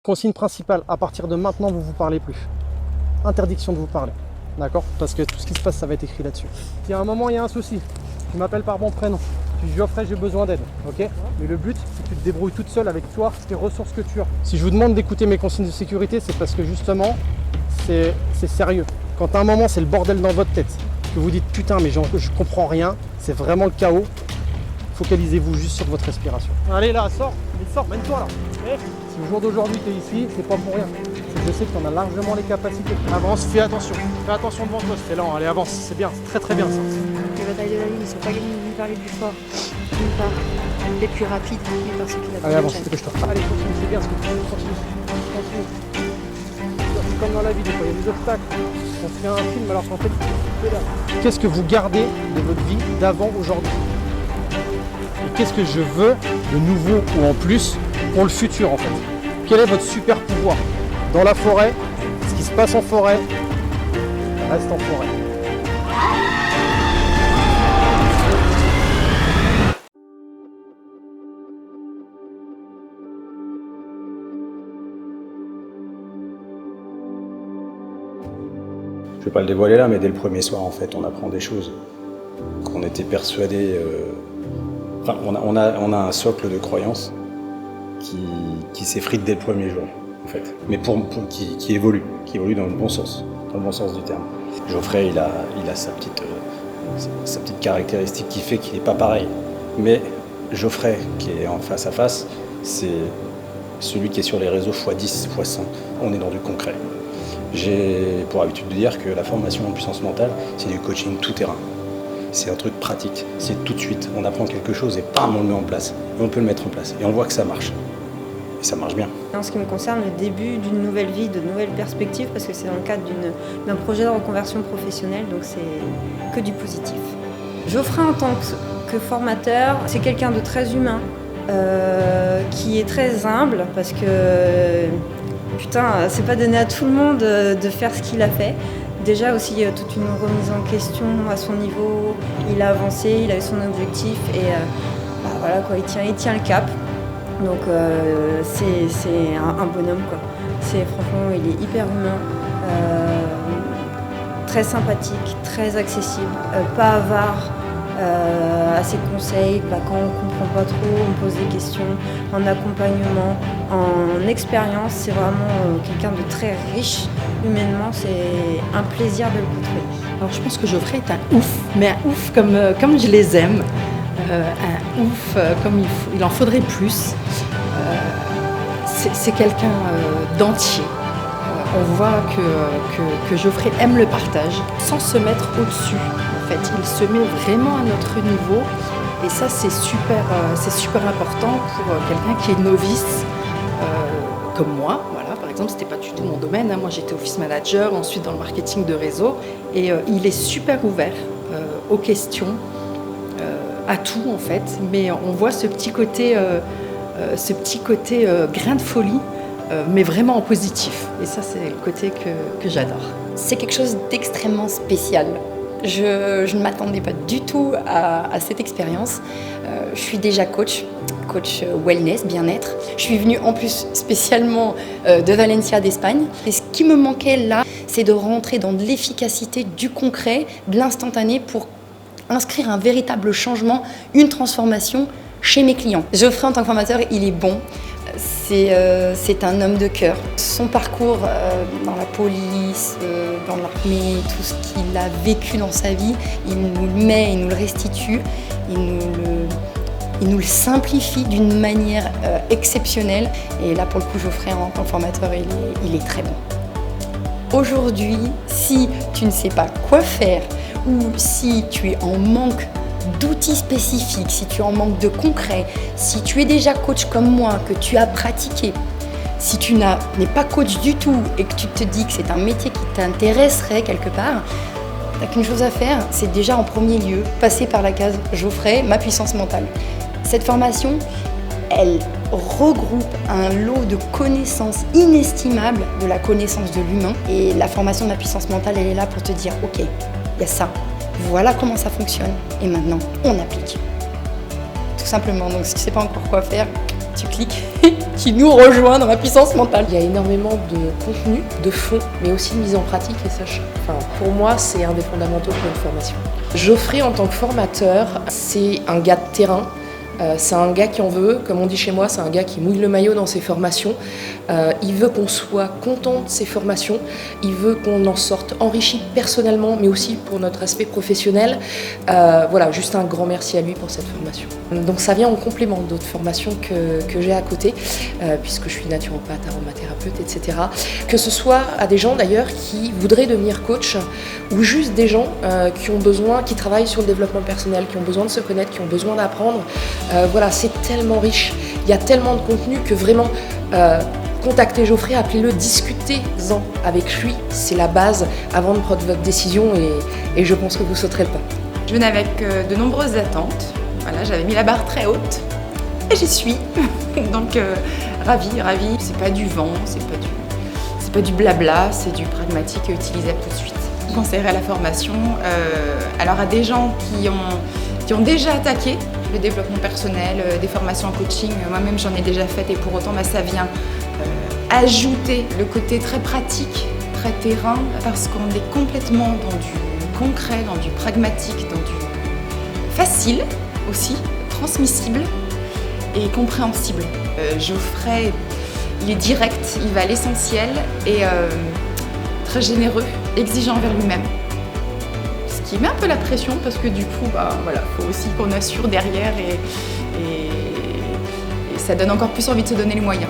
Consigne principale, à partir de maintenant, vous ne vous parlez plus. Interdiction de vous parler. D'accord? Parce que tout ce qui se passe, ça va être écrit là-dessus. Si à un moment, il y a un souci, tu m'appelles par mon prénom. Tu dis Geoffrey, j'ai besoin d'aide. Ok? Mais le but, c'est que tu te débrouilles toute seule avec toi, tes ressources que tu as. Si je vous demande d'écouter mes consignes de sécurité, c'est parce que justement, c'est sérieux. Quand à un moment, c'est le bordel dans votre tête, que vous dites putain, mais je comprends rien, c'est vraiment le chaos. Focalisez-vous juste sur votre respiration. Allez là, sors, mène-toi là. Si au jour d'aujourd'hui tu es ici, c'est pas pour rien. Je sais que tu en as largement les capacités. Avance, fais attention devant toi, c'est lent, allez avance, c'est bien, c'est très bien ça. Les batailles de la vie ne sont pas gagnées ni par les plus forts, ni par les plus rapides, ni par ceux qui la. Allez avance, dépêche-toi. Allez, continue, c'est bien ce que tu fais, continue. C'est comme dans la vie, des fois, il y a des obstacles. On se fait un film alors qu'en fait, c'est là. Qu'est-ce que vous gardez de votre vie d'avant aujourd'hui? Et qu'est-ce que je veux de nouveau ou en plus pour le futur en fait? Quel est votre super pouvoir? Dans la forêt, ce qui se passe en forêt, reste en forêt. Je ne vais pas le dévoiler là, mais dès le premier soir, en fait, on apprend des choses qu'on était persuadés. Enfin, on a un socle de croyances qui s'effrite dès le premier jour, en fait, mais qui évolue dans le bon sens du terme. Geoffrey, il a sa petite caractéristique qui fait qu'il n'est pas pareil. Mais Geoffrey, qui est en face à face, c'est celui qui est sur les réseaux x10, x100. On est dans du concret. J'ai pour habitude de dire que la formation en puissance mentale, c'est du coaching tout terrain. C'est un truc pratique, c'est tout de suite. On apprend quelque chose et bam, on le met en place. Et on peut le mettre en place. Et on voit que ça marche. Et ça marche bien. En ce qui me concerne, le début d'une nouvelle vie, de nouvelles perspectives, parce que c'est dans le cadre d'un projet de reconversion professionnelle, donc c'est que du positif. Geoffrey, en tant que formateur, c'est quelqu'un de très humain, qui est très humble, parce que putain, c'est pas donné à tout le monde de faire ce qu'il a fait. Déjà aussi toute une remise en question à son niveau, il a avancé, il a eu son objectif et voilà quoi, il tient le cap. Donc c'est un bonhomme quoi. Franchement, il est hyper humain, très sympathique, très accessible, pas avare. À ses conseils, quand on ne comprend pas trop, on pose des questions, en accompagnement, en expérience, c'est vraiment quelqu'un de très riche humainement, c'est un plaisir de le côtoyer. Alors je pense que Geoffrey est un ouf, mais un ouf comme je les aime, un ouf comme il en faudrait plus. C'est quelqu'un d'entier. On voit que Geoffrey aime le partage sans se mettre au-dessus. En fait, il se met vraiment à notre niveau et ça c'est super important pour quelqu'un qui est novice comme moi. Voilà, par exemple, c'était pas du tout mon domaine. Moi, j'étais office manager, ensuite dans le marketing de réseau et il est super ouvert aux questions, à tout en fait. Mais on voit ce petit côté grain de folie. Mais vraiment en positif. Et ça, c'est le côté que j'adore. C'est quelque chose d'extrêmement spécial. Je ne m'attendais pas du tout à cette expérience. Je suis déjà coach wellness, bien-être. Je suis venue en plus spécialement de Valencia d'Espagne. Et ce qui me manquait là, c'est de rentrer dans de l'efficacité, du concret, de l'instantané pour inscrire un véritable changement, une transformation chez mes clients. Geoffrey, en tant que formateur, il est bon. C'est un homme de cœur. Son parcours dans la police, dans l'armée, tout ce qu'il a vécu dans sa vie, il nous le met, il nous le restitue, il nous le simplifie d'une manière exceptionnelle. Et là, pour le coup, Geoffrey, en tant que formateur, il est très bon. Aujourd'hui, si tu ne sais pas quoi faire ou si tu es en manque d'outils spécifiques, si tu en manques de concret, si tu es déjà coach comme moi, que tu as pratiqué, si tu n'es pas coach du tout et que tu te dis que c'est un métier qui t'intéresserait quelque part, t'as qu'une chose à faire, c'est déjà en premier lieu passer par la case Geoffrey, ma puissance mentale. Cette formation, elle regroupe un lot de connaissances inestimables de la connaissance de l'humain et la formation de la puissance mentale, elle est là pour te dire ok, il y a ça. Voilà comment ça fonctionne et maintenant on applique. Tout simplement, donc si tu ne sais pas encore quoi faire, tu cliques, qui nous rejoint dans la puissance mentale. Il y a énormément de contenu, de fond, mais aussi de mise en pratique et ça, pour moi, c'est un des fondamentaux pour une formation. Geoffrey, en tant que formateur, c'est un gars de terrain. C'est un gars qui en veut, comme on dit chez moi, c'est un gars qui mouille le maillot dans ses formations. Il veut qu'on soit content de ses formations, il veut qu'on en sorte enrichi personnellement, mais aussi pour notre aspect professionnel. Voilà, juste un grand merci à lui pour cette formation. Donc ça vient en complément d'autres formations que j'ai à côté, puisque je suis naturopathe, aromathérapeute, etc. Que ce soit à des gens d'ailleurs qui voudraient devenir coach, ou juste des gens qui travaillent sur le développement personnel, qui ont besoin de se connaître, qui ont besoin d'apprendre. Voilà, c'est tellement riche, il y a tellement de contenu que vraiment, contactez Geoffrey, appelez-le, discutez-en avec lui, c'est la base avant de prendre votre décision et je pense que vous sauterez le pas. Je venais avec de nombreuses attentes, voilà, j'avais mis la barre très haute et j'y suis, donc ravie. C'est pas du vent, c'est pas du blabla, c'est du pragmatique et utilisable tout de suite. Je conseillerais la formation alors à des gens qui ont déjà attaqué le développement personnel, des formations en coaching, moi-même j'en ai déjà fait et pour autant ça vient ajouter le côté très pratique, très terrain, parce qu'on est complètement dans du concret, dans du pragmatique, dans du facile aussi, transmissible et compréhensible. Geoffrey, il est direct, il va à l'essentiel et très généreux, exigeant envers lui-même. Ce qui met un peu la pression parce que du coup, voilà, faut aussi qu'on assure derrière et ça donne encore plus envie de se donner les moyens.